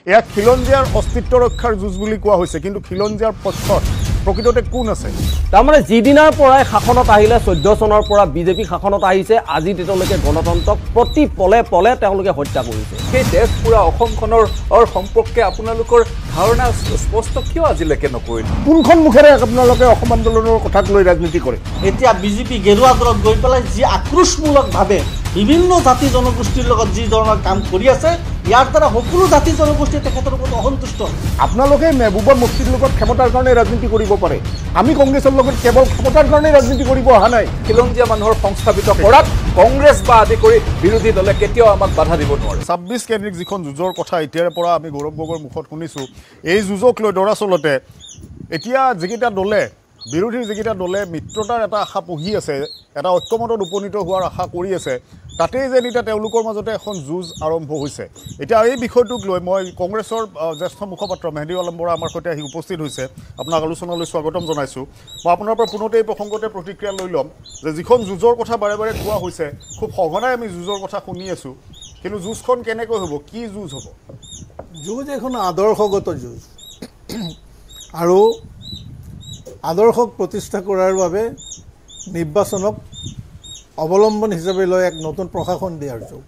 এয়া খিলঞ্জীয়াৰ অস্তিত্ব ৰক্ষাৰ যুঁজ বুলি কোৱা হৈছে, কিন্তু খিলঞ্জীয়াৰ পক্ষত প্ৰকৃততে কোন আছে? তাৰমানে যিদিনাৰ পৰাই শাসনত আহিলে 14 চনৰ পৰা বিজেপি শাসনত আহিছে, আজি তেতিয়ালৈকে গণতন্ত্ৰক প্ৰতি পলে পলে তেওঁলোকে হত্যা কৰিছে। সেই দেশ পুৰা অসমখনৰ সম্পৰ্কে আপোনালোকৰ ধাৰণা স্পষ্ট কিয় আজিলৈকে নকৰিলে? কোনখন মুখেৰে আপোনালোকে অসম আন্দোলনৰ কথাক লৈ ৰাজনীতি কৰে? এতিয়া বিজেপি গেৰুৱা দলত গৈ পেলাই যি আক্ৰোশমূলকভাৱে বিভিন্ন জাতি জনগোষ্ঠীৰ লগত যি ধৰণৰ কাম কৰি আছে, ইয়াৰ দ্বাৰা সকলো জাতি জনগোষ্ঠী তেখেতৰ ওপৰত অসন্তুষ্ট। আপোনালোকে মেহবুবা মুফতিৰ লগত ক্ষমতাৰ কাৰণে ৰাজনীতি কৰিব পাৰে, আমি কংগ্ৰেছৰ লগত কেৱল ক্ষমতাৰ কাৰণে ৰাজনীতি কৰিব অহা নাই। খিলঞ্জীয়া মানুহৰ সংস্থাপিত কৰাত কংগ্ৰেছ বা আদি কৰি বিৰোধী দলে কেতিয়াও আমাক বাধা দিব নোৱাৰে। 26 কেন্দ্ৰিক যিখন যুঁজৰ কথা এতিয়াৰে পৰা আমি গৌৰৱ গগৈৰ মুখত শুনিছোঁ, এই যুঁজক লৈ দৰাচলতে এতিয়া যিকেইটা দলে বিৰোধীৰ যিকেইটা দলে মিত্ৰতাৰ এটা আশা পুহি আছে, এটা ঐক্যমতত উপনীত হোৱাৰ আশা কৰি আছে, তাতেই যেন এতিয়া তেওঁলোকৰ মাজতে এখন যুঁজ আৰম্ভ হৈছে। এতিয়া এই বিষয়টোক লৈ মই কংগ্ৰেছৰ জ্যেষ্ঠ মুখপাত্ৰ মেহদী আলম বৰা আমাৰ সৈতে আহি উপস্থিত হৈছে, আপোনাক আলোচনালৈ স্বাগতম জনাইছোঁ। মই আপোনাৰ পৰা পুনতে এই প্ৰসংগতে প্ৰতিক্ৰিয়া লৈ ল'ম যে যিখন যুঁজৰ কথা বাৰে বাৰে কোৱা হৈছে, খুব সঘনাই আমি যুঁজৰ কথা শুনি আছোঁ, কিন্তু যুঁজখন কেনেকৈ হ'ব, কি যুঁজ হ'ব? যুঁজ এখন আদৰ্শগত যুঁজ, আৰু আদৰ্শক প্ৰতিষ্ঠা কৰাৰ বাবে নিৰ্বাচনক অৱলম্বন হিচাপে লৈ এক নতুন প্ৰশাসন দিয়াৰ যুঁজ।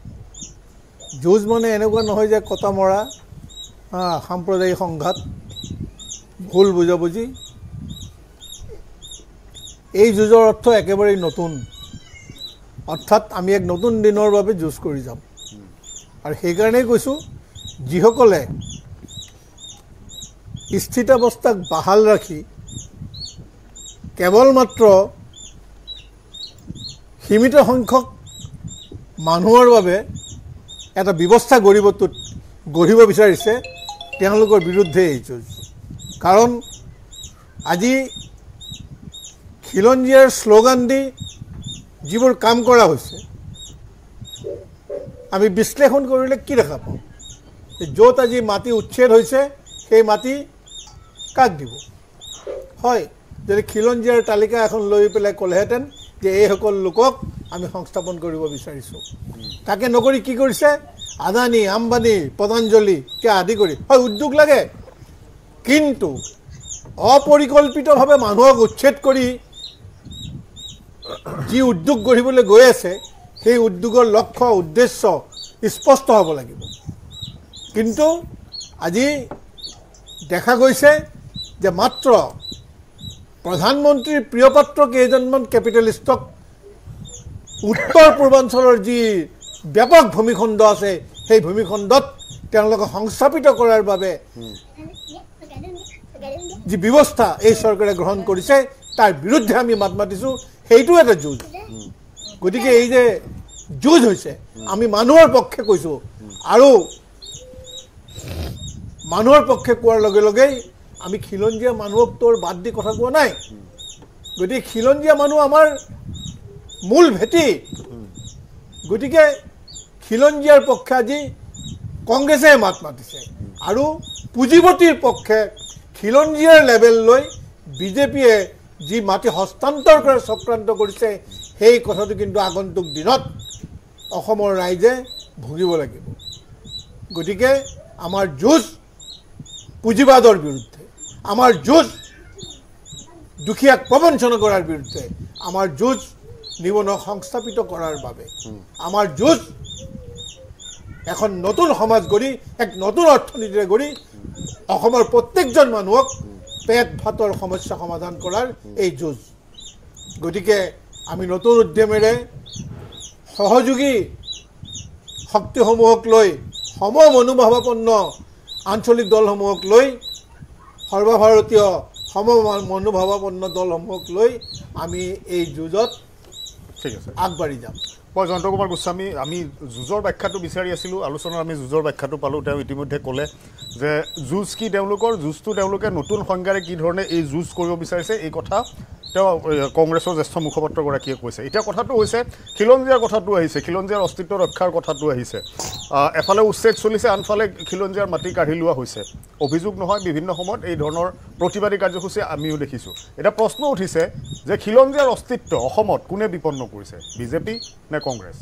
যুঁজ মানে এনেকুৱা নহয় যে কটা মৰা, সাম্প্ৰদায়িক সংঘাত, ভুল বুজাবুজি। এই যুঁজৰ অৰ্থ একেবাৰেই নতুন, অৰ্থাৎ আমি এক নতুন দিনৰ বাবে যুঁজ কৰি যাম। আৰু সেইকাৰণেই কৈছোঁ, যিসকলে স্থিতাৱস্থাক বাহাল ৰাখি কেৱল মাত্ৰ সীমিত সংখ্যক মানুহৰ বাবে এটা ব্যৱস্থা গঢ়িব বিচাৰিছে, তেওঁলোকৰ বিৰুদ্ধে এই যুঁজ। কাৰণ আজি খিলঞ্জীয়াৰ শ্লোগান দি যিবোৰ কাম কৰা হৈছে, আমি বিশ্লেষণ কৰিলে কি দেখা পাওঁ? য'ত আজি মাটি উচ্ছেদ হৈছে, সেই মাটি কাক দিব? হয়, যদি খিলঞ্জীয়াৰ তালিকা এখন লৈ পেলাই ক'লেহেঁতেন যে এইসকল লোকক আমি সংস্থাপন কৰিব বিচাৰিছোঁ, তাকে নকৰি কি কৰিছে? আদানী, আম্বানী, পতঞ্জলিকে আদি কৰি হয় উদ্যোগ লাগে, কিন্তু অপৰিকল্পিতভাৱে মানুহক উচ্ছেদ কৰি যি উদ্যোগ গঢ়িবলৈ গৈ আছে, সেই উদ্যোগৰ লক্ষ্য উদ্দেশ্য স্পষ্ট হ'ব লাগিব। কিন্তু আজি দেখা গৈছে যে মাত্ৰ প্ৰধানমন্ত্ৰীৰ প্ৰিয়পাত্ৰ কেইজনমান কেপিটেলিষ্টক উত্তৰ পূৰ্বাঞ্চলৰ যি ব্যাপক ভূমিখণ্ড আছে, সেই ভূমিখণ্ডত তেওঁলোকক সংস্থাপিত কৰাৰ বাবে যি ব্যৱস্থা এই চৰকাৰে গ্ৰহণ কৰিছে, তাৰ বিৰুদ্ধে আমি মাত মাতিছোঁ। সেইটো এটা যুঁজ। গতিকে এই যে যুঁজ হৈছে, আমি মানুহৰ পক্ষে কৈছোঁ, আৰু মানুহৰ পক্ষে কোৱাৰ লগে লগেই আমি খিলঞ্জীয়া মানুহক তোৰ বাদ দি কথা কোৱা নাই। গতিকে খিলঞ্জীয়া মানুহ আমাৰ মূল ভেটি। গতিকে খিলঞ্জীয়াৰ পক্ষে আজি কংগ্ৰেছে মাত মাতিছে, আৰু পুঁজিপতিৰ পক্ষে খিলঞ্জীয়াৰ লেভেল লৈ বিজেপিয়ে যি মাটি হস্তান্তৰ কৰাৰ চক্ৰান্ত কৰিছে, সেই কথাটো কিন্তু আগন্তুক দিনত অসমৰ ৰাইজে ভুগিব লাগিব। গতিকে আমাৰ যুঁজ পুঁজিবাদৰ বিৰুদ্ধে, আমাৰ যুঁজ দুখীয়াক প্ৰবঞ্চনা কৰাৰ বিৰুদ্ধে, আমাৰ যুঁজ নিবনুৱাক সংস্থাপিত কৰাৰ বাবে, আমাৰ যুঁজ এখন নতুন সমাজ গঢ়ি, এক নতুন অৰ্থনীতিৰে গঢ়ি অসমৰ প্ৰত্যেকজন মানুহক পেট ভাতৰ সমস্যা সমাধান কৰাৰ এই যুঁজ। গতিকে আমি নতুন উদ্যমেৰে সহযোগী শক্তিসমূহক লৈ, সম মনোভাৱাপন্ন আঞ্চলিক দলসমূহক লৈ, সৰ্বভাৰতীয় সম মনোভাৱাপন্ন দলসমূহক লৈ আমি এই যুঁজত ঠিক আছে আগবাঢ়ি যাম। মই জয়ন্ত কুমাৰ গোস্বামী, আমি যুঁজৰ ব্যাখ্যাটো বিচাৰি আছিলোঁ, আলোচনাত আমি যুঁজৰ ব্যাখ্যাটো পালোঁ। তেওঁ ইতিমধ্যে ক'লে যে যুঁজ কি তেওঁলোকৰ, যুঁজটো তেওঁলোকে নতুন সংজ্ঞাৰে কি ধৰণে এই যুঁজ কৰিব বিচাৰিছে, এই কথা তেওঁ কংগ্ৰেছৰ জ্যেষ্ঠ মুখপাত্ৰগৰাকীয়ে কৈছে। এতিয়া কথাটো হৈছে খিলঞ্জীয়াৰ কথাটো আহিছে, খিলঞ্জীয়াৰ অস্তিত্ব ৰক্ষাৰ কথাটো আহিছে। এফালে উচ্ছেদ চলিছে, আনফালে খিলঞ্জীয়াৰ মাটি কাঢ়ি লোৱা হৈছে। অভিযোগ নহয়, বিভিন্ন সময়ত এই ধৰণৰ প্ৰতিবাদী কাৰ্যসূচী আমিও দেখিছোঁ। এটা প্ৰশ্ন উঠিছে যে খিলঞ্জীয়াৰ অস্তিত্ব অসমত কোনে বিপন্ন কৰিছে, বিজেপি নে কংগ্ৰেছ?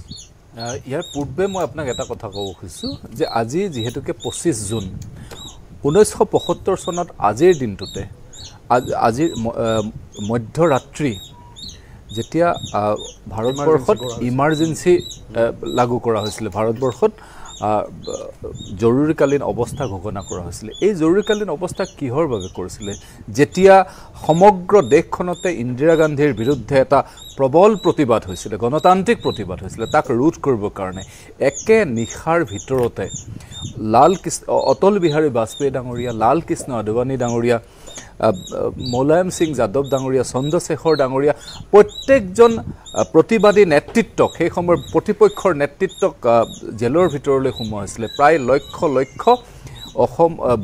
ইয়াৰ পূৰ্বে মই আপোনাক এটা কথা ক'ব খুজিছোঁ যে আজি যিহেতুকে 25 জুন, 1975 চনত আজিৰ দিনটোতে আজিৰ মধ্যৰাত্ৰি যেতিয়া ভাৰতবৰ্ষত ইমাৰ্জেঞ্চি লাগু কৰা হৈছিলে, ভাৰতবৰ্ষত জৰুৰীকালীন অৱস্থা ঘোষণা কৰা হৈছিলে। এই জৰুৰীকালীন অৱস্থা কিহৰ বাবে কৰিছিলে? যেতিয়া সমগ্ৰ দেশখনতে ইন্দিৰা গান্ধীৰ বিৰুদ্ধে এটা প্ৰবল প্ৰতিবাদ হৈছিলে, গণতান্ত্ৰিক প্ৰতিবাদ হৈছিলে, তাক ৰোধ কৰিবৰ কাৰণে একে নিশাৰ ভিতৰতে অটল বিহাৰী বাজপেয়ী ডাঙৰীয়া, লাল কৃষ্ণ আদৱানী ডাঙৰীয়া, মুলায়ম সিং যাদৱ ডাঙৰীয়া, চন্দ্ৰশেখৰ ডাঙৰীয়া, প্ৰত্যেকজন প্ৰতিবাদী নেতৃত্বক, সেই সময়ৰ প্ৰতিপক্ষৰ নেতৃত্বক জেলৰ ভিতৰলৈ সোমোৱা হৈছিলে। প্ৰায় লক্ষ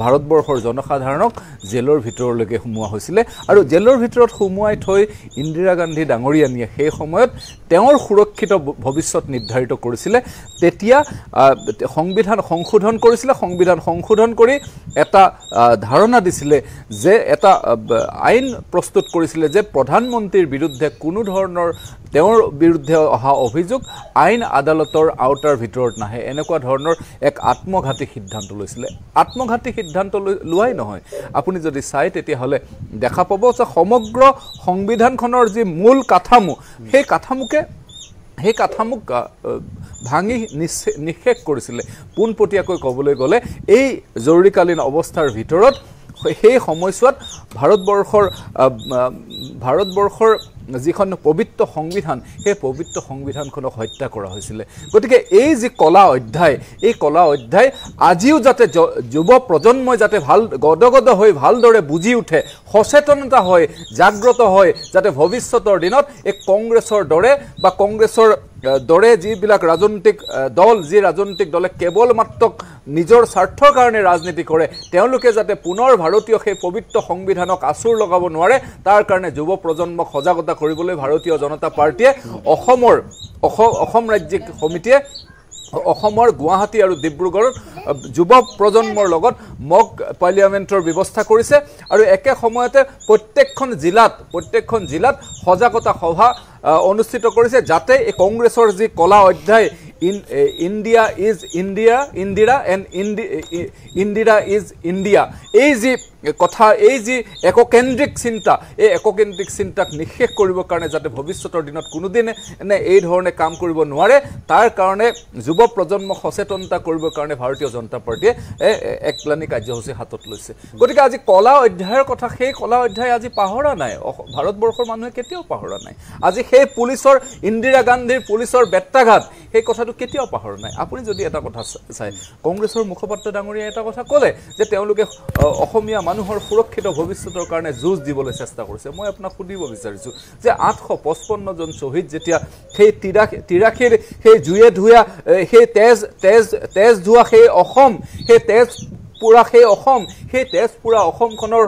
ভাৰতবৰ্ষৰ জনসাধাৰণক জেলৰ ভিতৰলৈকে সোমোৱা হৈছিলে। আৰু জেলৰ ভিতৰত সোমোৱাই থৈ ইন্দিৰা গান্ধী ডাঙৰীয়ানীয়ে সেই সময়ত তেওঁৰ সুৰক্ষিত ভৱিষ্যত নিৰ্ধাৰিত কৰিছিলে। তেতিয়া সংবিধান সংশোধন কৰিছিলে। সংবিধান সংশোধন কৰি এটা ধাৰণা দিছিলে যে এটা আইন প্ৰস্তুত কৰিছিলে যে প্ৰধানমন্ত্ৰীৰ বিৰুদ্ধে কোনো ধৰণৰ তেওঁৰ বিৰুদ্ধে অহা অভিযোগ আইন আদালতৰ আওতাৰ ভিতৰত নাহে। এনেকুৱা ধৰণৰ এক আত্মঘাতী সিদ্ধান্ত লৈছিলে। আত্মঘাতী সিদ্ধান্ত লোৱাই নহয়, আপুনি যদি চাই তেতিয়াহ'লে দেখা পাব যে সমগ্ৰ সংবিধানখনৰ যি মূল কাঠামো, সেই কাঠামোক ভাঙি নিষেধ কৰিছিলে। পোনপটীয়াকৈ ক'বলৈ গ'লে এই জৰুৰীকালীন অৱস্থাৰ ভিতৰত সেই সময়ছোৱাত ভাৰতবৰ্ষৰ যিখন পবিত্ৰ সংবিধান, সেই পবিত্ৰ সংবিধানখনক হত্যা কৰা হৈছিলে। গতিকে এই যি কলা অধ্যায়, এই কলা অধ্যায় আজিও যাতে যুৱ প্ৰজন্মই যাতে গদগদ হৈ ভালদৰে বুজি উঠে, সচেতনতা হয়, জাগ্ৰত হয়, যাতে ভৱিষ্যতৰ দিনত এই কংগ্ৰেছৰ দৰে যিবিলাক ৰাজনৈতিক দল, যি ৰাজনৈতিক দলে কেৱল মাত্ৰ নিজৰ স্বাৰ্থৰ কাৰণে ৰাজনীতি কৰে, তেওঁলোকে যাতে পুনৰ ভাৰতীয় সেই পবিত্ৰ সংবিধানক আঁচোৰ লগাব নোৱাৰে, তাৰ কাৰণে যুৱ প্ৰজন্মক সজাগতা কৰিবলৈ ভাৰতীয় জনতা পাৰ্টীয়ে অসম ৰাজ্যিক সমিতিয়ে অসমৰ গুৱাহাটী আৰু ডিব্ৰুগড়ত যুৱ প্ৰজন্মৰ লগত মক পাৰ্লিয়ামেণ্টৰ ব্যৱস্থা কৰিছে। আৰু একে সময়তে প্ৰত্যেকখন জিলাত সজাগতা সভা অনুষ্ঠিত কৰিছে, যাতে এই কংগ্ৰেছৰ যি কলা অধ্যায় India is Indira and Indira is India, এই যি কথা, এই যি এককেন্দ্ৰিক চিন্তা, এই এককেন্দ্ৰিক চিন্তাক নিষেধ কৰিবৰ কাৰণে যাতে ভৱিষ্যতৰ দিনত কোনোদিনে এই ধৰণে কাম কৰিব নোৱাৰে, তাৰ কাৰণে যুৱ প্ৰজন্মক সচেতনতা কৰিবৰ কাৰণে ভাৰতীয় জনতা পাৰ্টীয়ে এক প্লানী কাৰ্যসূচী হাতত লৈছে। গতিকে আজি কলা অধ্যায়ৰ কথা, সেই কলা অধ্যায় আজি পাহৰা নাই, ভাৰতবৰ্ষৰ মানুহে কেতিয়াও পাহৰা নাই। আজি সেই পুলিচৰ, ইন্দিৰা গান্ধীৰ পুলিচৰ বেত্ৰাঘাত, সেই কথাটো কেতিয়াও পাহৰা নাই। আপুনি যদি এটা কথা চাই, কংগ্ৰেছৰ মুখপাত্ৰ ডাঙৰীয়াই এটা কথা ক'লে যে তেওঁলোকে অসমীয়া মানুহৰ সুৰক্ষিত ভৱিষ্যতৰ কাৰণে যুঁজ দিবলৈ চেষ্টা কৰিছে। মই আপোনাক সুধিব বিচাৰিছোঁ যে 855জন শ্বহীদ যেতিয়া সেই 83ৰ সেই জুয়ে ধুৱা, সেই তেজ ধোৱা সেই অসম, সেই তেজপুৰা অসমখনৰ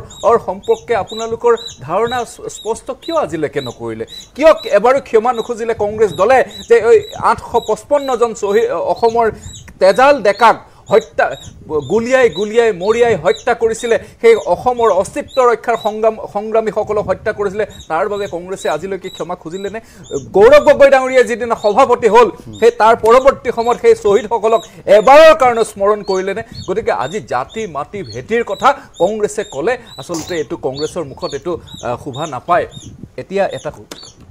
সম্পৰ্কে আপোনালোকৰ ধাৰণা স্পষ্ট কিয় আজিলৈকে নকৰিলে? কিয় এবাৰো ক্ষমা নুখুজিলে কংগ্ৰেছ দলে যে এই 855জন শ্বহীদ অসমৰ তেজাল ডেকাক গুলিয়াই মৰিয়াই হত্যা কৰিছিলে, সেই অসমৰ অস্তিত্ব ৰক্ষাৰ সংগ্ৰামীসকলক হত্যা কৰিছিলে, তাৰ বাবে কংগ্ৰেছে আজিলৈকে ক্ষমা খুজিলেনে? গৌৰৱ গগৈ ডাঙৰীয়াই যিদিনা সভাপতি হ'ল, সেই তাৰ পৰৱৰ্তী সময়ত সেই শ্বহীদসকলক এবাৰৰ কাৰণে স্মৰণ কৰিলেনে? গতিকে আজি জাতি মাটি ভেটিৰ কথা কংগ্ৰেছে ক'লে আচলতে এইটো কংগ্ৰেছৰ মুখত এইটো শোভা নাপায়। এতিয়া এটা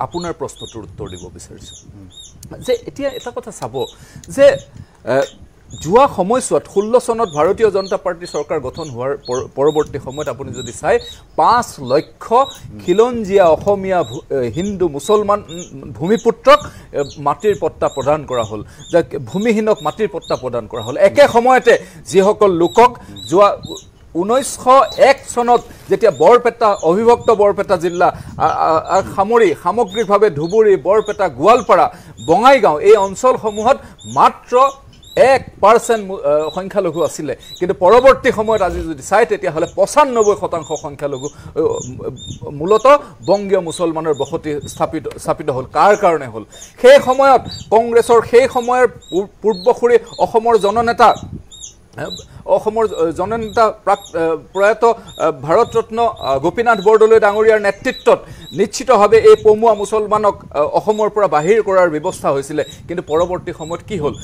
আপোনাৰ প্ৰশ্নটোৰ উত্তৰ দিব বিচাৰিছোঁ যে এতিয়া এটা কথা চাব যে যোৱা সময়ছোৱাত 16 চনত ভাৰতীয় জনতা পাৰ্টী চৰকাৰ গঠন হোৱাৰ পৰৱৰ্তী সময়ত আপুনি যদি চাই 5 লক্ষ খিলঞ্জীয়া অসমীয়া হিন্দু মুছলমান ভূমিপুত্ৰক মাটিৰ পট্টা প্ৰদান কৰা হ'ল, যাক ভূমিহীনক মাটিৰ পট্টা প্ৰদান কৰা হ'ল। একে সময়তে যিসকল লোকক যোৱা 1901 চনত যেতিয়া বৰপেটা, অবিভক্ত বৰপেটা জিলা সামগ্ৰিকভাৱে ধুবুৰী, বৰপেটা, গোৱালপাৰা, বঙাইগাঁও এই অঞ্চলসমূহত মাত্ৰ 1% সংখ্যালঘু আছিলে, কিন্তু পৰৱৰ্তী সময়ত আজি যদি চাই তেতিয়াহ'লে 95% সংখ্যালঘু মূলতঃ বংগীয় মুছলমানৰ বসতি স্থাপিত হ'ল। কাৰ কাৰণে হ'ল? সেই সময়ত কংগ্ৰেছৰ সেই সময়ৰ পূৰ্বসূৰী অসমৰ জননেতা অসমৰ জননেতা প্ৰয়াত ভাৰতৰত্ন গোপীনাথ বৰদলৈ ডাঙৰীয়াৰ নেতৃত্বত নিশ্চিতভাৱে এই পমুৱা মুছলমানক অসমৰ পৰা বাহিৰ কৰাৰ ব্যৱস্থা হৈছিলে কিন্তু পৰৱৰ্তী সময়ত কি হ'ল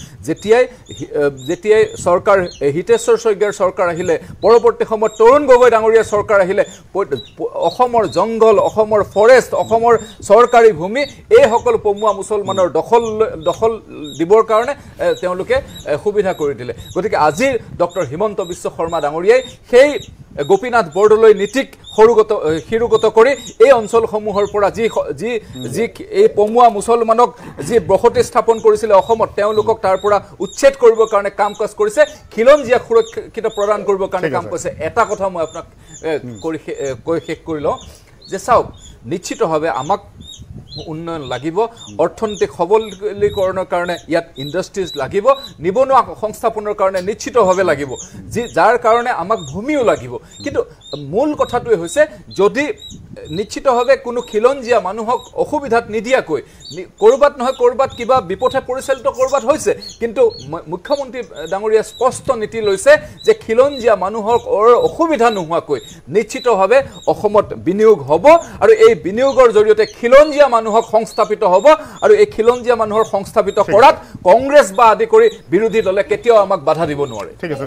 যেতিয়াই চৰকাৰ হিতেশ্বৰ শইকীয়াৰ চৰকাৰ আহিলে পৰৱৰ্তী সময়ত তৰুণ গগৈ ডাঙৰীয়াৰ চৰকাৰ আহিলে অসমৰ জংঘল অসমৰ ফৰেষ্ট অসমৰ চৰকাৰী ভূমি এই সকলো পমুৱা মুছলমানৰ দখল দিবৰ কাৰণে তেওঁলোকে সুবিধা কৰি দিলে গতিকে আজিৰ ডক্টৰ হিমন্ত বিশ্ব শৰ্মা ডাঙৰীয়াই সেই গোপীনাথ বৰদলৈ নীতিক শিৰোগত কৰি এই অঞ্চলসমূহৰ পৰা যি এই পমুৱা মুছলমানক যি বসতি স্থাপন কৰিছিলে অসমত তেওঁলোকক তাৰ পৰা উচ্ছেদ কৰিবৰ কাৰণে কাম কাজ কৰিছে খিলঞ্জীয়াক সুৰক্ষিত প্ৰদান কৰিবৰ কাৰণে কাম কৰিছে এটা কথা মই আপোনাক কৈ শেষ কৰি লওঁ যে চাওক নিশ্চিতভাৱে আমাক উন্নয়ন লাগিব অৰ্থনৈতিক সবলীকৰণৰ কাৰণে ইয়াত ইণ্ডাষ্ট্ৰিজ লাগিব নিবনুৱা সংস্থাপনৰ কাৰণে নিশ্চিতভাৱে লাগিব যাৰ কাৰণে আমাক ভূমিও লাগিব কিন্তু মূল কথাটোৱে হৈছে যদি নিশ্চিতভাৱে কোনো খিলঞ্জীয়া মানুহক অসুবিধাত নিদিয়াকৈ ক'ৰবাত নহয় ক'ৰবাত কিবা বিপথে পৰিচালিত ক'ৰবাত হৈছে কিন্তু মুখ্যমন্ত্ৰী ডাঙৰীয়া স্পষ্ট নীতি লৈছে যে খিলঞ্জীয়া মানুহৰ অসুবিধা নোহোৱাকৈ নিশ্চিতভাৱে অসমত বিনিয়োগ হ'ব আৰু এই বিনিয়োগৰ জৰিয়তে খিলঞ্জীয়া মানুহক সংস্থাপিত হ'ব আৰু এই খিলঞ্জীয়া মানুহৰ সংস্থাপিত কৰাত কংগ্ৰেছ বা আদি কৰি বিৰোধী দলে কেতিয়াও আমাক বাধা দিব নোৱাৰে ঠিক আছে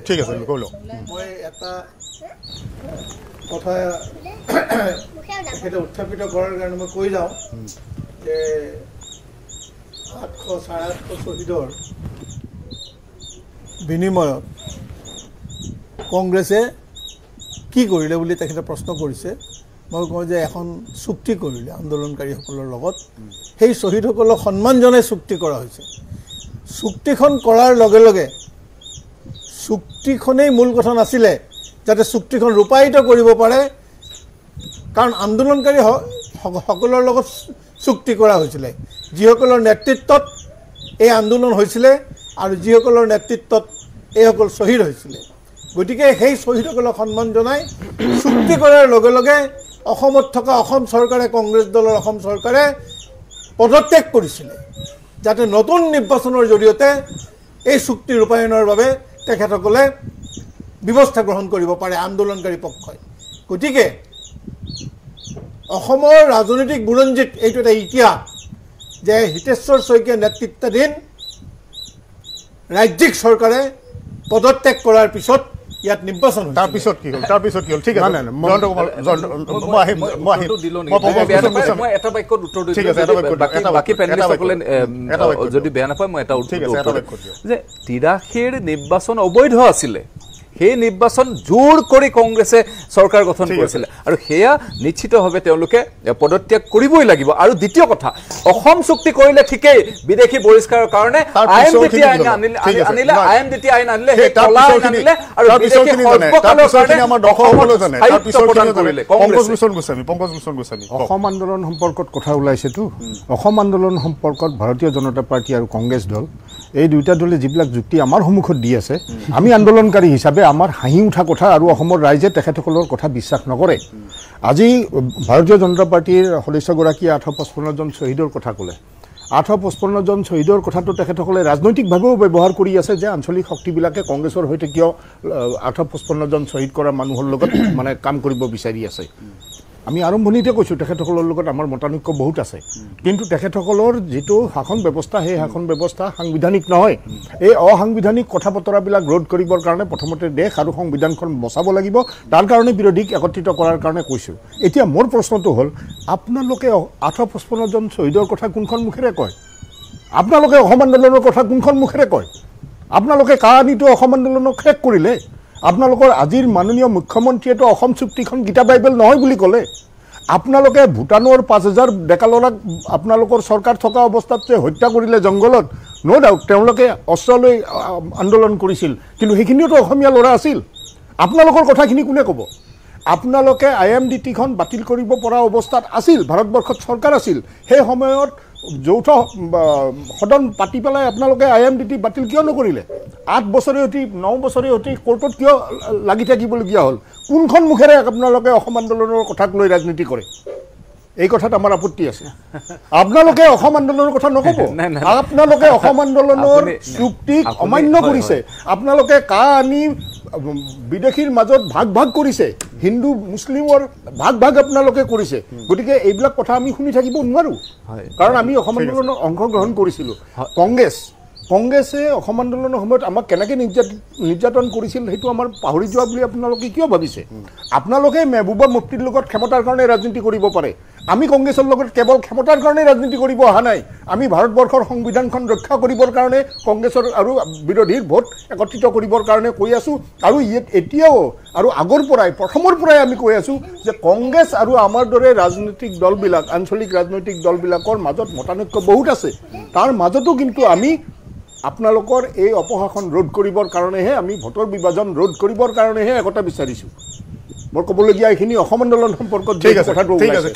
ঠিক আছে কৈ লওঁ মই এটা কথা তেখেতে উত্থাপিত কৰাৰ কাৰণে মই কৈ যাওঁ যে 800 850 শ্বহীদৰ বিনিময়ত কংগ্ৰেছে কি কৰিলে বুলি তেখেতে প্ৰশ্ন কৰিছে মই কওঁ যে এখন চুক্তি কৰিলে আন্দোলনকাৰীসকলৰ লগত সেই শ্বহীদসকলক সন্মান জনাই চুক্তি কৰা হৈছে চুক্তিখন কৰাৰ লগে লগে চুক্তিখনেই মূল কথা নাছিলে যাতে চুক্তিখন ৰূপায়িত কৰিব পাৰে কাৰণ আন্দোলনকাৰী সকলৰ লগত চুক্তি কৰা হৈছিলে যিসকলৰ নেতৃত্বত এই আন্দোলন হৈছিলে আৰু যিসকলৰ নেতৃত্বত এইসকল শ্বহীদ হৈছিলে গতিকে সেই শ্বহীদসকলক সন্মান জনাই চুক্তি কৰাৰ লগে লগে অসমত থকা অসম চৰকাৰে কংগ্ৰেছ দলৰ অসম চৰকাৰে পদত্যাগ কৰিছিলে যাতে নতুন নিৰ্বাচনৰ জৰিয়তে এই চুক্তি ৰূপায়ণৰ বাবে তেখেতসকলে ব্যৱস্থা গ্ৰহণ কৰিব পাৰে আন্দোলনকাৰী পক্ষই গতিকে অসমৰ ৰাজনৈতিক বুৰঞ্জীত এইটো এটা ইতিহাস যে হিতেশ্বৰ শইকীয়া নেতৃত্বাধীন ৰাজ্যিক চৰকাৰে পদত্যাগ কৰাৰ পিছত ইয়াত নিৰ্বাচন তাৰপিছত কি হ'ল ঠিক আছে যদি বেয়া নাপায় মই এটা যে 83 নিৰ্বাচন অবৈধ আছিলে সেই নিৰ্বাচন জোৰ কৰি কংগ্ৰেছে চৰকাৰ গঠন কৰিছিলে আৰু সেয়া নিশ্চিতভাৱে তেওঁলোকে পদত্যাগ কৰিবই লাগিব আৰু দ্বিতীয় কথা অসম চুক্তি কৰিলে ঠিকেই বিদেশী বহিষ্কাৰৰ কাৰণে আইএমডিটি আইন আনিলে আইএমডিটি আইন আনিলে সেই কলা আইন আনিলে আৰু বিদেশী সৰ্বকালৰ কাৰণে আমাৰ দখলসকলে জানে অসম আন্দোলন সম্পৰ্কত কথা ওলাইছেতো অসম আন্দোলন সম্পৰ্কত ভাৰতীয় জনতা পাৰ্টি আৰু কংগ্ৰেছ দল এই দুইটা দলে যিবিলাক যুক্তি আমাৰ সন্মুখত দি আছে আমি আন্দোলনকাৰী হিচাপে আমাৰ হাঁহি উঠা কথা আৰু অসমৰ ৰাইজে তেখেতসকলৰ কথা বিশ্বাস নকৰে আজি ভাৰতীয় জনতা পাৰ্টিৰ সদস্যগৰাকীয়ে 855 জন শ্বহীদৰ কথা ক'লে 855 জন শ্বহীদৰ কথাটো তেখেতসকলে ৰাজনৈতিকভাৱেও ব্যৱহাৰ কৰি আছে যে আঞ্চলিক শক্তিবিলাকে কংগ্ৰেছৰ সৈতে কিয় 855 জন শ্বহীদ কৰা মানুহৰ লগত মানে কাম কৰিব বিচাৰি আছে আমি আৰম্ভণিতে কৈছোঁ তেখেতসকলৰ লগত আমাৰ মতানৈক্য বহুত আছে কিন্তু তেখেতসকলৰ যিটো শাসন ব্যৱস্থা সেই শাসন ব্যৱস্থা সাংবিধানিক নহয় এই অসাংবিধানিক কথা বতৰাবিলাক ৰোধ কৰিবৰ কাৰণে প্ৰথমতে দেশ আৰু সংবিধানখন বচাব লাগিব তাৰ কাৰণে বিৰোধীক একত্ৰিত কৰাৰ কাৰণে কৈছোঁ এতিয়া মোৰ প্ৰশ্নটো হ'ল আপোনালোকে 855 জন শ্বহীদৰ কথা কোনখন মুখেৰে কয় আপোনালোকে অসম আন্দোলনৰ কথা কোনখন মুখেৰে কয় আপোনালোকে কাহিনীটো অসম আন্দোলনক শেষ কৰিলে আপোনালোকৰ আজিৰ মাননীয় মুখ্যমন্ত্ৰীয়েতো অসম চুক্তিখন গীতা বাইবেল নহয় বুলি ক'লে আপোনালোকে ভূটানৰ 5000 ডেকা ল'ৰাক আপোনালোকৰ চৰকাৰ থকা অৱস্থাত যে হত্যা কৰিলে জংঘলত নো ডাউট তেওঁলোকে অস্ত্ৰ লৈ আন্দোলন কৰিছিল কিন্তু সেইখিনিওতো অসমীয়া ল'ৰা আছিল আপোনালোকৰ কথাখিনি কোনে ক'ব আপোনালোকে আইএমডিটিখন বাতিল কৰিব পৰা অৱস্থাত আছিল ভাৰতবৰ্ষত চৰকাৰ আছিল সেই সময়ত যৌথ সদন পাতি পেলাই আপোনালোকে আইএমডিটি বাতিল কিয় নকৰিলে 8 বছৰে অতি 9 বছৰে অতি কোৰ্টত কিয় লাগি থাকিবলগীয়া হ'ল কোনখন মুখেৰে আপোনালোকে অসম আন্দোলনৰ কথাক লৈ ৰাজনীতি কৰে এই কথাত আমাৰ আপত্তি আছে আপোনালোকে অসম আন্দোলনৰ কথা নক'ব আপোনালোকে অসম আন্দোলনৰ চুক্তিক অমান্য কৰিছে আপোনালোকে কা আনি বিদেশীৰ মাজত ভাগ ভাগ কৰিছে হিন্দু মুছলিমৰ ভাগ ভাগ আপোনালোকে কৰিছে গতিকে এইবিলাক কথা আমি শুনি থাকিব নোৱাৰোঁ কাৰণ আমি অসম আন্দোলনত অংশগ্ৰহণ কৰিছিলোঁ কংগ্ৰেছে অসম আন্দোলনৰ সময়ত আমাক কেনেকৈ নিৰ্যাতন কৰিছিল সেইটো আমাৰ পাহৰি যোৱা বুলি আপোনালোকে কিয় ভাবিছে আপোনালোকে মেহবুবা মুফতিৰ লগত ক্ষমতাৰ কাৰণে ৰাজনীতি কৰিব পাৰে আমি কংগ্ৰেছৰ লগত কেৱল ক্ষমতাৰ কাৰণে ৰাজনীতি কৰিব অহা নাই আমি ভাৰতবৰ্ষৰ সংবিধানখন ৰক্ষা কৰিবৰ কাৰণে কংগ্ৰেছৰ আৰু বিৰোধীৰ ভোট একত্ৰিত কৰিবৰ কাৰণে কৈ আছোঁ আৰু এতিয়াও আৰু আগৰ পৰাই প্ৰথমৰ পৰাই আমি কৈ আছোঁ যে কংগ্ৰেছ আৰু আমাৰ দৰে ৰাজনৈতিক দলবিলাক আঞ্চলিক ৰাজনৈতিক দলবিলাকৰ মাজত মতানৈক্য বহুত আছে তাৰ মাজতো কিন্তু আমি আপোনালোকৰ এই অপশাসন ৰোধ কৰিবৰ কাৰণেহে আমি ভোটৰ বিভাজন ৰোধ কৰিবৰ কাৰণেহে একতা বিচাৰিছোঁ মোৰ ক'বলগীয়া এইখিনি অসম আন্দোলন সম্পৰ্কত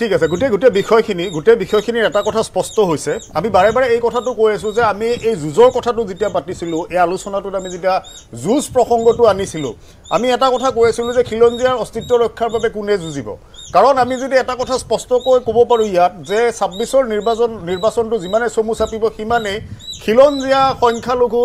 ঠিক আছে গোটেই বিষয়খিনিৰ এটা কথা স্পষ্ট হৈছে আমি বাৰে বাৰে এই কথাটো কৈ আছোঁ যে আমি এই যুঁজৰ কথাটো যেতিয়া পাতিছিলোঁ এই আলোচনাটোত আমি যেতিয়া যুঁজ প্ৰসংগটো আনিছিলোঁ আমি এটা কথা কৈ আছিলোঁ যে খিলঞ্জীয়াৰ অস্তিত্ব ৰক্ষাৰ বাবে কোনে যুঁজিব কাৰণ আমি যদি এটা কথা স্পষ্টকৈ ক'ব পাৰোঁ ইয়াত যে ২৬ৰ নিৰ্বাচনটো যিমানে চমু চাপিব সিমানেই খিলঞ্জীয়া সংখ্যালঘু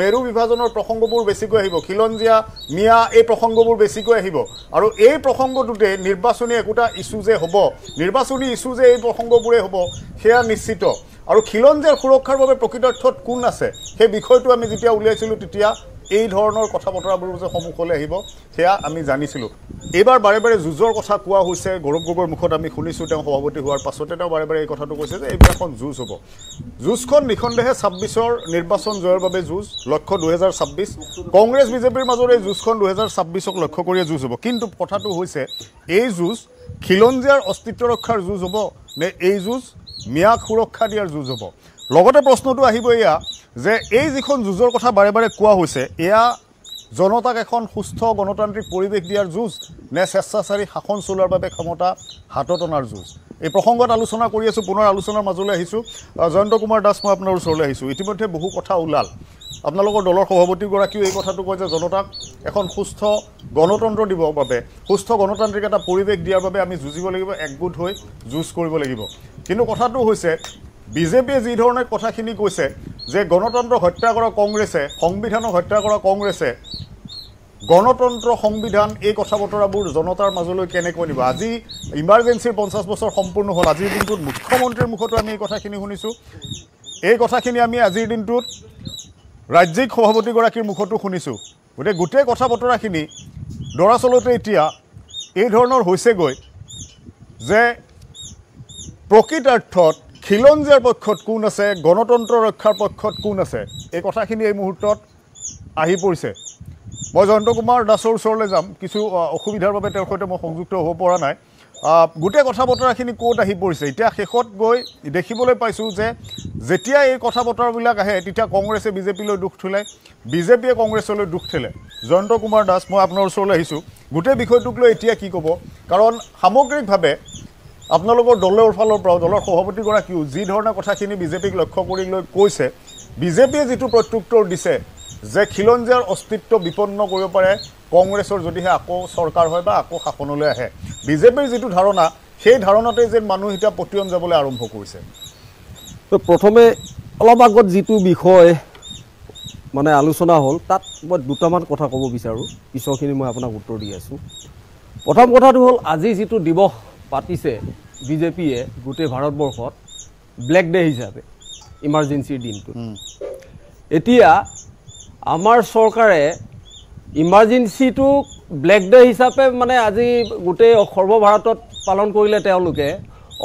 মেৰু বিভাজনৰ প্ৰসংগবোৰ বেছিকৈ আহিব খিলঞ্জীয়া মিয়া এই প্ৰসংগবোৰ বেছিকৈ আহিব আৰু এই প্ৰসংগটোতে নিৰ্বাচনী একোটা ইছ্যু যে হ'ব নিৰ্বাচনী ইছ্যু যে এই প্ৰসংগবোৰে হ'ব সেয়া নিশ্চিত আৰু খিলঞ্জীয়াৰ সুৰক্ষাৰ বাবে প্ৰকৃতাৰ্থত কোন আছে সেই বিষয়টো আমি যেতিয়া উলিয়াইছিলোঁ তেতিয়া এই ধৰণৰ কথা বতৰাবোৰ যে সন্মুখলৈ আহিব সেয়া আমি জানিছিলোঁ এইবাৰ বাৰে বাৰে যুঁজৰ কথা কোৱা হৈছে গৌৰৱ গগৈৰ মুখত আমি শুনিছোঁ তেওঁ সভাপতি হোৱাৰ পাছতে তেওঁ বাৰে বাৰে এই কথাটো কৈছে যে এইবাৰ এখন যুঁজ হ'ব যুঁজখন নিঃসন্দেহে ২৬ৰ নিৰ্বাচন জয়ৰ বাবে যুঁজ লক্ষ্য ২০২৬ কংগ্ৰেছ বিজেপিৰ মাজৰ এই যুঁজখন ২০২৬ক লক্ষ্য কৰিয়ে যুঁজ হ'ব কিন্তু কথাটো হৈছে এই যুঁজ খিলঞ্জীয়াৰ অস্তিত্ব ৰক্ষাৰ যুঁজ হ'ব নে এই যুঁজ মিয়াক সুৰক্ষা দিয়াৰ যুঁজ হ'ব লগতে প্ৰশ্নটো আহিব এয়া যে এই যিখন যুঁজৰ কথা বাৰে বাৰে কোৱা হৈছে এয়া জনতাক এখন সুস্থ গণতান্ত্ৰিক পৰিৱেশ দিয়াৰ যুঁজ নে স্বেচ্ছাচাৰী শাসন চলোৱাৰ বাবে ক্ষমতা হাতত অনাৰ যুঁজ এই প্ৰসংগত আলোচনা কৰি আছোঁ পুনৰ আলোচনাৰ মাজলৈ আহিছোঁ জয়ন্ত কুমাৰ দাস মই আপোনাৰ ওচৰলৈ আহিছোঁ ইতিমধ্যে বহু কথা ওলাল আপোনালোকৰ দলৰ সভাপতিগৰাকীও এই কথাটো কয় যে জনতাক এখন সুস্থ গণতন্ত্ৰ দিবৰ বাবে সুস্থ গণতান্ত্ৰিক এটা পৰিৱেশ দিয়াৰ বাবে আমি যুঁজিব লাগিব একগোট হৈ যুঁজ কৰিব লাগিব কিন্তু কথাটো হৈছে বিজেপিয়ে যি ধৰণে কথাখিনি কৈছে যে গণতন্ত্ৰক হত্যা কৰা কংগ্ৰেছে সংবিধানক হত্যা কৰা কংগ্ৰেছে গণতন্ত্ৰ সংবিধান এই কথা বতৰাবোৰ জনতাৰ মাজলৈ কেনেকৈ নিব আজি ইমাৰ্জেঞ্চিৰ ৫০ বছৰ সম্পূৰ্ণ হ'ল আজিৰ দিনটোত মুখ্যমন্ত্ৰীৰ মুখতো আমি এই কথাখিনি শুনিছোঁ এই কথাখিনি আমি আজিৰ দিনটোত ৰাজ্যিক সভাপতিগৰাকীৰ মুখতো শুনিছোঁ গতিকে গোটেই কথা বতৰাখিনি দৰাচলতে এতিয়া এই ধৰণৰ হৈছেগৈ যে প্ৰকৃতাৰ্থত খিলঞ্জীয়াৰ পক্ষত কোন আছে গণতন্ত্ৰ ৰক্ষাৰ পক্ষত কোন আছে এই কথাখিনি এই মুহূৰ্তত আহি পৰিছে মই জয়ন্ত কুমাৰ দাসৰ ওচৰলৈ যাম কিছু অসুবিধাৰ বাবে তেওঁৰ সৈতে মই সংযুক্ত হ'ব পৰা নাই গোটেই কথা বতৰাখিনি ক'ত আহি পৰিছে এতিয়া শেষত গৈ দেখিবলৈ পাইছোঁ যে যেতিয়া এই কথা বতৰাবিলাক আহে তেতিয়া কংগ্ৰেছে বিজেপিলৈ দুখ ঠেলে বিজেপিয়ে কংগ্ৰেছলৈ দুখ ঠেলে জয়ন্ত কুমাৰ দাস মই আপোনাৰ ওচৰলৈ আহিছোঁ গোটেই বিষয়টোক লৈ এতিয়া কি ক'ব কাৰণ সামগ্ৰিকভাৱে আপোনালোকৰ দলৰ ফালৰ পৰা দলৰ সভাপতিগৰাকীও যি ধৰণৰ কথাখিনি বিজেপিক লক্ষ্য কৰি লৈ কৈছে বিজেপিয়ে যিটো প্ৰত্যুত্তৰ দিছে যে খিলঞ্জীয়াৰ অস্তিত্ব বিপন্ন কৰিব পাৰে কংগ্ৰেছৰ যদিহে আকৌ চৰকাৰ হয় বা আকৌ শাসনলৈ আহে বিজেপিৰ যিটো ধাৰণা সেই ধাৰণাতে যেন মানুহ এতিয়া পতিয়ন যাবলৈ আৰম্ভ কৰিছে প্ৰথমে অলপ আগত যিটো বিষয় মানে আলোচনা হ'ল তাত মই দুটামান কথা ক'ব বিচাৰোঁ পিছৰখিনি মই আপোনাক উত্তৰ দি আছোঁ প্ৰথম কথাটো হ'ল আজি যিটো দিৱস পাতিছে বিজেপিয়ে গোটেই ভাৰতবৰ্ষত ব্লেক ডে হিচাপে ইমাৰ্জেঞ্চিৰ দিনটো এতিয়া আমাৰ চৰকাৰে ইমাৰ্জেঞ্চিটো ব্লেক ডে হিচাপে মানে আজি গোটেই সৰ্বভাৰতত পালন কৰিলে তেওঁলোকে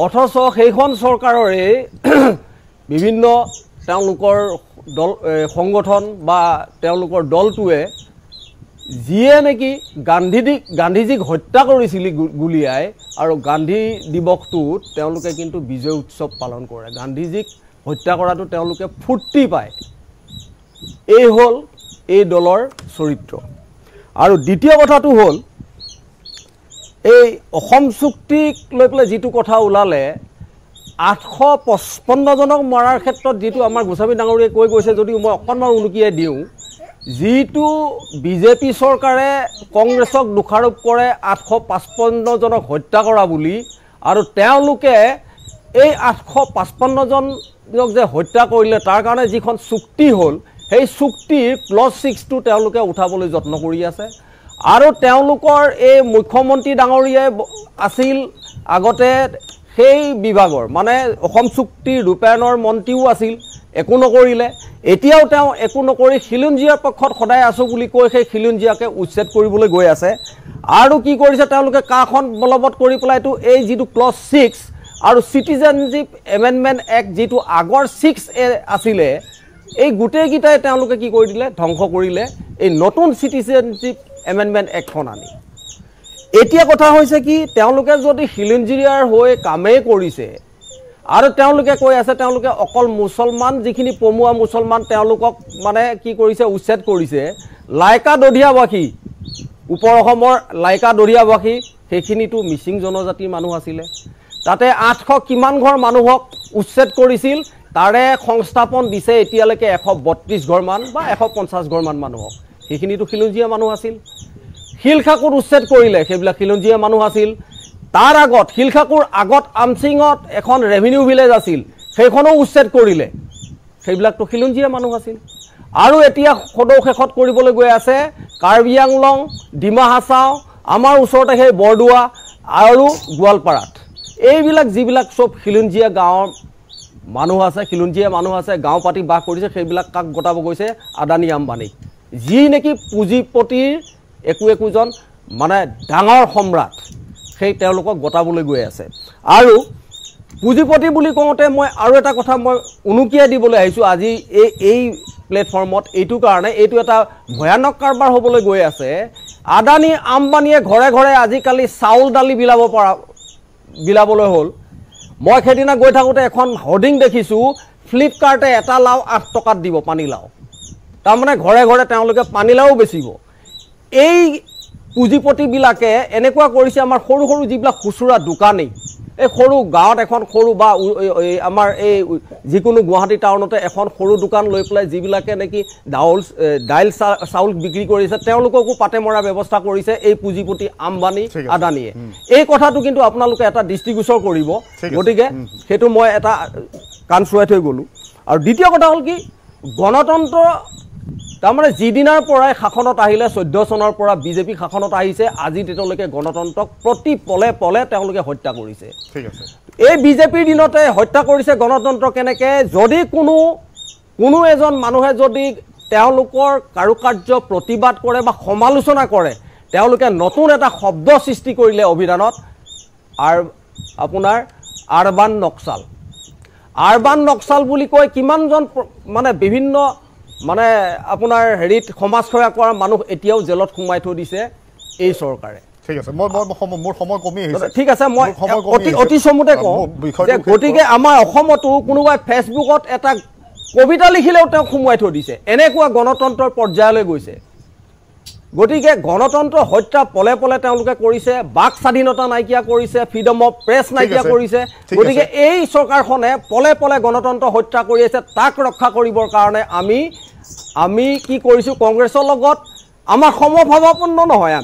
অথচ সেইখন চৰকাৰৰে বিভিন্ন তেওঁলোকৰ দল সংগঠন বা তেওঁলোকৰ দলটোৱে যিয়ে নেকি গান্ধীজীক হত্যা কৰিছিল গুলীয়াই আৰু গান্ধী দিৱসটোত তেওঁলোকে কিন্তু বিজয় উৎসৱ পালন কৰে গান্ধীজীক হত্যা কৰাটো তেওঁলোকে ফূৰ্তি পায় এই হ'ল এই দলৰ চৰিত্ৰ আৰু দ্বিতীয় কথাটো হ'ল এই অসম চুক্তিক লৈ পেলাই যিটো কথা ওলালে ৮৫৫ জনক মৰাৰ ক্ষেত্ৰত যিটো আমাৰ গোস্বামী ডাঙৰীয়াই কৈ গৈছে যদিও মই অকণমান উনুকিয়াই দিওঁ যিটো বিজেপি চৰকাৰে কংগ্ৰেছক দোষাৰোপ কৰে ৮৫৫ জনক হত্যা কৰা বুলি আৰু তেওঁলোকে এই 855জনক যে হত্যা কৰিলে তাৰ কাৰণে যিখন চুক্তি হ'ল সেই চুক্তিৰ ক্লজ 6টো তেওঁলোকে উঠাবলৈ যত্ন কৰি আছে আৰু তেওঁলোকৰ এই মুখ্যমন্ত্ৰী ডাঙৰীয়াই আছিল আগতে সেই বিভাগৰ মানে অসম চুক্তিৰ ৰূপায়ণৰ মন্ত্ৰীও আছিল একো নকৰিলে এতিয়াও তেওঁ একো নকৰি খিলঞ্জীয়াৰ পক্ষত সদায় আছো বুলি কৈ সেই খিলঞ্জীয়াকে উচ্ছেদ কৰিবলৈ গৈ আছে আৰু কি কৰিছে তেওঁলোকে কাখন বলবৎ কৰি পেলাইতো এই যিটো ক্লজ 6 আৰু সিটিজেনশিপ এমেণ্ডমেণ্ট এক্ট যিটো আগৰ 6A আছিলে এই গোটেইকেইটাই তেওঁলোকে কি কৰি দিলে ধ্বংস কৰিলে এই নতুন সিটিজেনশিপ এমেণ্ডমেণ্ট এক্টখন আনি এতিয়া কথা হৈছে কি তেওঁলোকে যদি খিলঞ্জীয়াৰ হৈ কামেই কৰিছে আৰু তেওঁলোকে কৈ আছে তেওঁলোকে অকল মুছলমান যিখিনি পমুৱা মুছলমান তেওঁলোকক মানে কি কৰিছে উচ্ছেদ কৰিছে লাইকা দধিয়াবাসী ওপৰ অসমৰ লাইকা দধিয়াবাসী সেইখিনিতো মিচিং জনজাতিৰ মানুহ আছিলে তাতে 800 কিমান ঘৰ মানুহক উচ্ছেদ কৰিছিল তাৰে সংস্থাপন দিছে এতিয়ালৈকে 132 ঘৰমান বা 150 ঘৰমান মানুহক সেইখিনিতো খিলঞ্জীয়া মানুহ আছিল শিলখাকুৰ উচ্ছেদ কৰিলে সেইবিলাক খিলঞ্জীয়া মানুহ আছিল তাৰ আগত শিলখাকুৰ আগত আমচিঙত এখন ৰেভিনিউ ভিলেজ আছিল সেইখনো উচ্ছেদ কৰিলে সেইবিলাকতো খিলঞ্জীয়া মানুহ আছিল আৰু এতিয়া সদৌ শেষত কৰিবলৈ গৈ আছে কাৰ্বি আংলং ডিমা হাছাও আমাৰ ওচৰতে সেই বৰদুৱা আৰু গোৱালপাৰাত এইবিলাক যিবিলাক সব খিলঞ্জীয়া গাঁৱৰ মানুহ আছে খিলঞ্জীয়া মানুহ আছে গাঁও পাতি বাস কৰিছে সেইবিলাক কাক গটাব গৈছে আদানী আম্বানী যি নেকি পুঁজিপতিৰ একোজন মানে ডাঙৰ সম্ৰাট সেই তেওঁলোকক গটাবলৈ গৈ আছে আৰু পুঁজিপতি বুলি কওঁতে মই আৰু এটা কথা মই উনুকিয়াই দিবলৈ আহিছোঁ আজি এই প্লেটফৰ্মত এইটো কাৰণে এইটো এটা ভয়ানক কাৰবাৰ হ'বলৈ গৈ আছে আদানী আম্বানীয়ে ঘৰে ঘৰে আজিকালি চাউল দালি বিলাবলৈ হ'ল মই সেইদিনা গৈ থাকোঁতে এখন হোৰ্ডিং দেখিছোঁ ফ্লিপকাৰ্টে এটা লাও 8 টকাত দিব পানীলাও তাৰমানে ঘৰে ঘৰে তেওঁলোকে পানীলাও বেচিব এই পুঁজিপতিবিলাকে এনেকুৱা কৰিছে আমাৰ সৰু সৰু যিবিলাক খুচুৰা দোকানী এই সৰু গাঁৱত এখন সৰু বা আমাৰ এই যিকোনো গুৱাহাটী টাউনতে এখন সৰু দোকান লৈ পেলাই যিবিলাকে নেকি দাইল চাউল বিক্ৰী কৰিছে তেওঁলোককো পাতে মৰা ব্যৱস্থা কৰিছে এই পুঁজিপতি আম্বানী আদানীয়ে এই কথাটো কিন্তু আপোনালোকে এটা দৃষ্টিগোচৰ কৰিব গতিকে সেইটো মই এটা কাণ চুৱাই থৈ গ'লোঁ আৰু দ্বিতীয় কথা হ'ল কি গণতন্ত্ৰ তাৰমানে যিদিনাৰ পৰাই শাসনত আহিলে 14 চনৰ পৰা বিজেপি শাসনত আহিছে আজি তেতিয়ালৈকে গণতন্ত্ৰক প্ৰতি পলে পলে তেওঁলোকে হত্যা কৰিছে ঠিক আছে এই বিজেপিৰ দিনতে হত্যা কৰিছে গণতন্ত্ৰ কেনেকৈ যদি কোনো এজন মানুহে যদি তেওঁলোকৰ কাৰুকাৰ্য প্ৰতিবাদ কৰে বা সমালোচনা কৰে তেওঁলোকে নতুন এটা শব্দ সৃষ্টি কৰিলে অভিধানত আপোনাৰ আৰবান নক্সাল বুলি কয় কিমানজন মানে বিভিন্ন মানে আপোনাৰ হেৰিত সমাজসেৱা কৰা মানুহ এতিয়াও জেলত সোমাই থৈ দিছে এই চৰকাৰে ঠিক আছে মোৰ সময় কমি আহিছে ঠিক আছে মই অতি চমুতে কওঁ যে গতিকে আমাৰ অসমতো কোনোবাই ফেচবুকত এটা কবিতা লিখিলেও তেওঁক সোমোৱাই থৈ দিছে এনেকুৱা গণতন্ত্ৰৰ পৰ্যায়লৈ গৈছে গতিকে গণতন্ত্ৰ হত্যা পলে পলে তেওঁলোকে কৰিছে বাক স্বাধীনতা নাইকিয়া কৰিছে ফ্ৰীডম অফ প্ৰেছ নাইকিয়া কৰিছে গতিকে এই চৰকাৰখনে পলে পলে গণতন্ত্ৰ হত্যা কৰি আছে তাক ৰক্ষা কৰিবৰ কাৰণে আমি কি কৰিছোঁ কংগ্ৰেছৰ লগত আমাৰ সমভাৱাপন্ন নহয়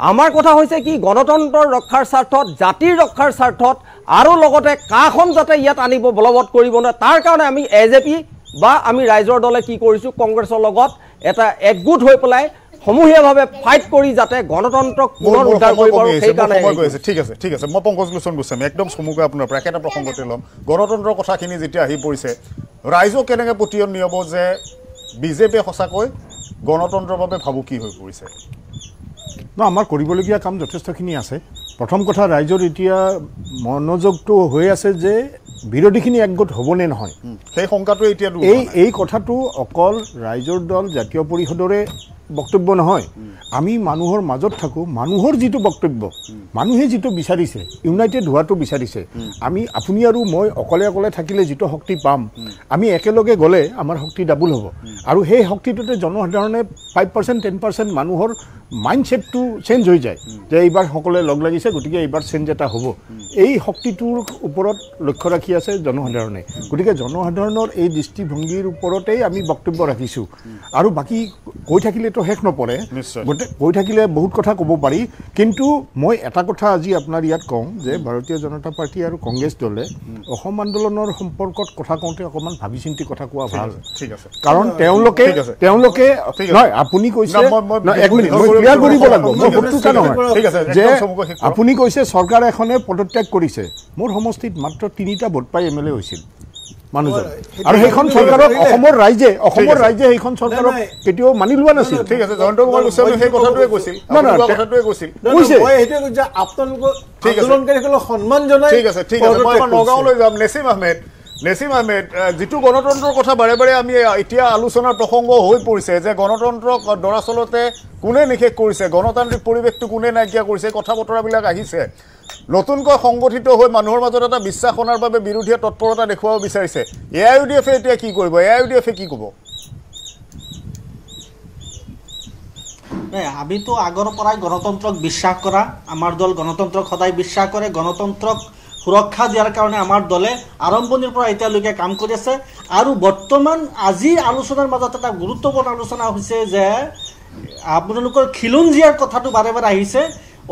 আমাৰ কথা হৈছে কি গণতন্ত্ৰৰ ৰক্ষাৰ স্বাৰ্থত জাতিৰ ৰক্ষাৰ স্বাৰ্থত আৰু লগতে কাখন যাতে ইয়াত আনিব বলবৎ কৰিব নোৱাৰে তাৰ কাৰণে আমি এজেপি বা আমি ৰাইজৰ দলে কি কৰিছোঁ কংগ্ৰেছৰ লগত এটা একগোট হৈ পেলাই সমূহীয়াভাৱে ফাইট কৰি যাতে গণতন্ত্ৰক পুনৰ উদ্ধাৰ কৰিব পাৰোঁ সেইকাৰণে ঠিক আছে মই পংকজ লোচন গোস্বামী একদম চমুকৈ আপোনাৰ পৰা একেটা প্ৰসংগতে ল'ম গণতন্ত্ৰৰ কথাখিনি যেতিয়া আহি পৰিছে ৰাইজক কেনেকৈ পতিয়ন নিয়াব যে বিজেপিয়ে সঁচাকৈ গণতন্ত্ৰৰ বাবে ভাবুকি হৈ পৰিছে আমাৰ কৰিবলগীয়া কাম যথেষ্টখিনি আছে প্ৰথম কথা ৰাইজৰ এতিয়া মনোযোগটো হৈ আছে যে বিৰোধীখিনি একগোট হ'বনে নহয় সেই শংকাটো এতিয়া এই কথাটো অকল ৰাইজৰ দল জাতীয় পৰিষদৰে বক্তব্য নহয় আমি মানুহৰ মাজত থাকোঁ মানুহৰ যিটো বক্তব্য মানুহে যিটো বিচাৰিছে ইউনাইটেড হোৱাটো বিচাৰিছে আমি আপুনি আৰু মই অকলে থাকিলে যিটো শক্তি পাম আমি একেলগে গ'লে আমাৰ শক্তি ডাবল হ'ব আৰু সেই শক্তিটোতে জনসাধাৰণে 5% 10% মানুহৰ মাইণ্ডছেটটো চেঞ্জ হৈ যায় যে এইবাৰ সকলোৱে লগ লাগিছে গতিকে এইবাৰ চেঞ্জ এটা হ'ব এই শক্তিটোৰ ওপৰত লক্ষ্য ৰাখি আছে জনসাধাৰণে গতিকে জনসাধাৰণৰ এই দৃষ্টিভংগীৰ ওপৰতেই আমি বক্তব্য ৰাখিছোঁ আৰু বাকী কৈ থাকিলেতো সময়তো শেষ নপৰে নিশ্চয়। গোটেই কৈ থাকিলে বহুত কথা ক'ব পাৰি কিন্তু মই এটা কথা আজি আপোনাৰ ইয়াত কওঁ যে ভাৰতীয় জনতা পাৰ্টি আৰু কংগ্ৰেছ দলে অসম আন্দোলনৰ সম্পৰ্কত কথা কওঁতে অকণমান ভাবি চিন্তি কথা কোৱা ভাল ঠিক আছে কাৰণ ঠিক আছে। তেওঁলোকে ঠিক আছে। নহয় আপুনি কৈছে মই এক মিনিট মই ক্লিয়াৰ কৰিব লাগিব মই বস্তুটা নহয় ঠিক আছে, যে একদম চমুকৈ শেষ কৰক। আপুনি কৈছে চৰকাৰ এখনে পদত্যাগ কৰিছে মোৰ সমষ্টিত মাত্ৰ 3টা ভোট পাই এম এল এ হৈছিল মানুহজন আৰু সেইখন চৰকাৰক অসমৰ ৰাইজে সেইখন চৰকাৰক কেতিয়াও মানি লোৱা নাছিল ঠিক আছে জয়ন্ত কুমাৰ গোস্বামী সেই কথাটোৱে কৈছিল কথাটোৱে কৈছিল কৈছে মই সেইটোৱে কৈছোঁ যে আপোনালোকৰ ঠিক আছে। আন্দোলনকাৰীসকলক সন্মান জনাই ঠিক আছে মই এবাৰ নগাঁৱলৈ যাম নেছিম আহমেদ যিটো গণতন্ত্ৰৰ কথা বাৰে বাৰে আমি এতিয়া আলোচনাৰ প্ৰসংগ হৈ পৰিছে যে গণতন্ত্ৰক দৰাচলতে কোনে নিষেধ কৰিছে গণতান্ত্ৰিক পৰিৱেশটো কোনে নাইকিয়া কৰিছে কথা বতৰাবিলাক আহিছে নতুনকৈ সংগঠিত হৈ মানুহৰ মাজত এটা বিশ্বাস অনাৰ বাবে বিৰোধীয়ে তৎপৰতা দেখুৱাব বিচাৰিছে AIUDF এতিয়া কি কৰিব AIUDF কি ক'ব আমিতো আগৰ পৰাই গণতন্ত্ৰক বিশ্বাস কৰা আমাৰ দল গণতন্ত্ৰক সদায় বিশ্বাস কৰে গণতন্ত্ৰক সুৰক্ষা দিয়াৰ কাৰণে আমাৰ দলে আৰম্ভণিৰ পৰা এতিয়ালৈকে কাম কৰি আছে আৰু বৰ্তমান আজি আলোচনাৰ মাজত এটা গুৰুত্বপূৰ্ণ আলোচনা হৈছে যে আপোনালোকৰ খিলঞ্জীয়াৰ কথাটো বাৰে বাৰে আহিছে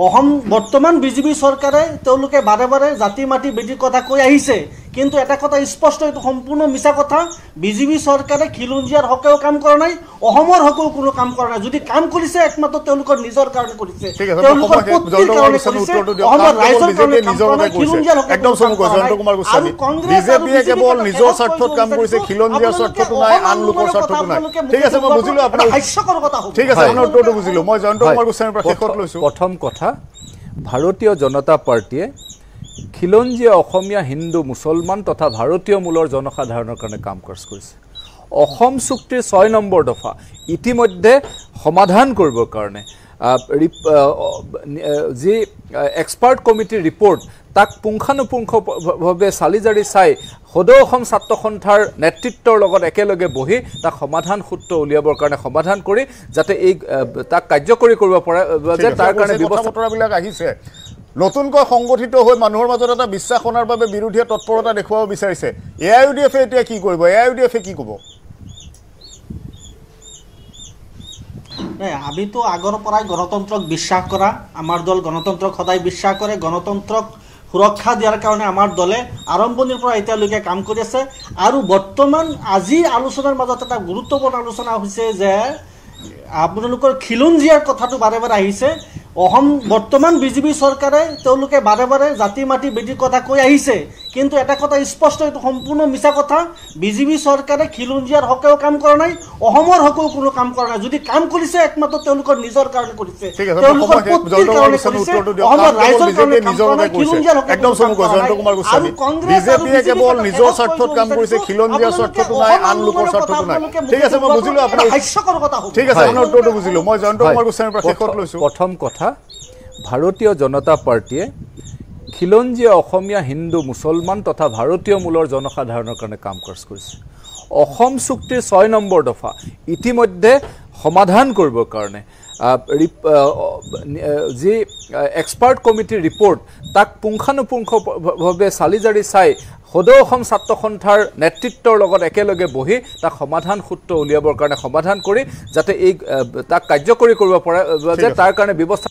অসম বৰ্তমান বিজেপি চৰকাৰে তেওঁলোকে বাৰে বাৰে জাতি মাটি বেটিৰ কথা কৈ আহিছে কিন্তু এটা কথা স্পষ্ট এইটো সম্পূৰ্ণ মিছা কথা বিজেপি চৰকাৰে খিলঞ্জীয়াৰ হকেও কাম কৰা নাই অসমৰ হকেও কোনো কাম কৰা নাই যদি কাম কৰিছে একমাত্ৰ তেওঁলোকৰ নিজৰ কাৰণে কৰিছে তেওঁলোকৰ পুত্ৰৰ কাৰণে কৰিছে অসমৰ ৰাইজৰ কাৰণে কাম কৰা নাই খিলঞ্জীয়াৰ হকে একদম চমুকৈ জয়ন্ত কুমাৰ গোস্বামী বিজেপিয়ে কেৱল নিজৰ স্বাৰ্থত কাম কৰিছে খিলঞ্জীয়াৰ স্বাৰ্থটো নাই আন লোকৰ স্বাৰ্থটো নাই ঠিক আছে মই বুজিলো আপোনাৰ হাস্যকৰ কথা হ'ব ঠিক আছে আপোনাৰ উত্তৰটো বুজিলো মই জয়ন্ত কুমাৰ গোস্বামীৰ পৰা শেষত লৈছো প্ৰথম কথা ভাৰতীয় জনতা পাৰ্টিয়ে খিলঞ্জীয়া অসমীয়া হিন্দু মুছলমান তথা ভাৰতীয় মূলৰ জনসাধাৰণৰ কাৰণে কাম কাজ কৰিছে অসম চুক্তিৰ 6 নম্বৰ দফা ইতিমধ্যে সমাধান কৰিবৰ কাৰণে যি এক্সপাৰ্ট কমিটিৰ ৰিপৰ্ট তাক পুংখানুপুংখভাৱে চালিজাৰি চাই সদৌ অসম ছাত্ৰ সন্থাৰ নেতৃত্বৰ লগত একেলগে বহি তাক সমাধান সূত্ৰ উলিয়াবৰ কাৰণে সমাধান কৰি যাতে এই তাক কাৰ্যকৰী কৰিব পৰা যে তাৰ কাৰণে ব্যৱস্থা বতৰাবিলাক আহিছে নতুনকৈ সংগঠিত হৈ মানুহৰ মাজত এটা বিশ্বাস অনাৰ বাবে বিৰোধীয়ে তৎপৰতা দেখুৱাব বিচাৰিছে AIUDF এতিয়া কি কৰিব AIUDF কি ক'ব আমিতো আগৰ পৰাই গণতন্ত্ৰক বিশ্বাস কৰা আমাৰ দল গণতন্ত্ৰক সদায় বিশ্বাস কৰে গণতন্ত্ৰক সুৰক্ষা দিয়াৰ কাৰণে আমাৰ দলে আৰম্ভণিৰ পৰা এতিয়ালৈকে কাম কৰি আছে আৰু বৰ্তমান আজি আলোচনাৰ মাজত এটা গুৰুত্বপূৰ্ণ আলোচনা হৈছে যে আপোনালোকৰ খিলঞ্জীয়াৰ কথাটো বাৰে বাৰে আহিছে অসম বৰ্তমান বিজেপি চৰকাৰে তেওঁলোকে বাৰে বাৰে জাতি মাটি বেটিৰ কথা কৈ আহিছে কিন্তু এটা কথা স্পষ্ট এইটো সম্পূৰ্ণ মিছা কথা বিজেপি চৰকাৰে খিলঞ্জীয়াৰ হকেও কাম কৰা নাই অসমৰ হকেও কোনো কাম কৰা নাই যদি কাম কৰিছে একমাত্ৰ তেওঁলোকৰ নিজৰ কাৰণে কৰিছে তেওঁলোকৰ পুত্ৰৰ কাৰণে কৰিছে অসমৰ ৰাইজৰ কাৰণে নিজৰ কাৰণে খিলঞ্জীয়াৰ হকে একদম চমুকৈ জয়ন্ত কুমাৰ গোস্বামী বিজেপিয়ে কেৱল নিজৰ স্বাৰ্থত কাম কৰিছে খিলঞ্জীয়াৰ স্বাৰ্থটো নাই আন লোকৰ স্বাৰ্থটো নাই ঠিক আছে মই বুজিলো আপোনাৰ হাস্যকৰ কথা হ'ব ঠিক আছে আপোনাৰ উত্তৰটো বুজিলো মই জয়ন্ত কুমাৰ গোস্বামীৰ পৰা শেষত লৈছো প্ৰথম কথা ভাৰতীয় জনতা পাৰ্টিয়ে খিলঞ্জীয়া অসমীয়া হিন্দু মুছলমান তথা ভাৰতীয় মূলৰ জনসাধাৰণৰ কাৰণে কাম কাজ কৰিছে অসম চুক্তিৰ 6 নম্বৰ দফা ইতিমধ্যে সমাধান কৰিবৰ কাৰণে যি এক্সপাৰ্ট কমিটিৰ ৰিপৰ্ট তাক পুংখানুপুংখভাৱে চালিজাৰি চাই সদৌ অসম ছাত্ৰ সন্থাৰ নেতৃত্বৰ লগত একেলগে বহি তাক সমাধান সূত্ৰ উলিয়াবৰ কাৰণে সমাধান কৰি যাতে এই তাক কাৰ্যকৰী কৰিব পৰা যে তাৰ কাৰণে ব্যৱস্থা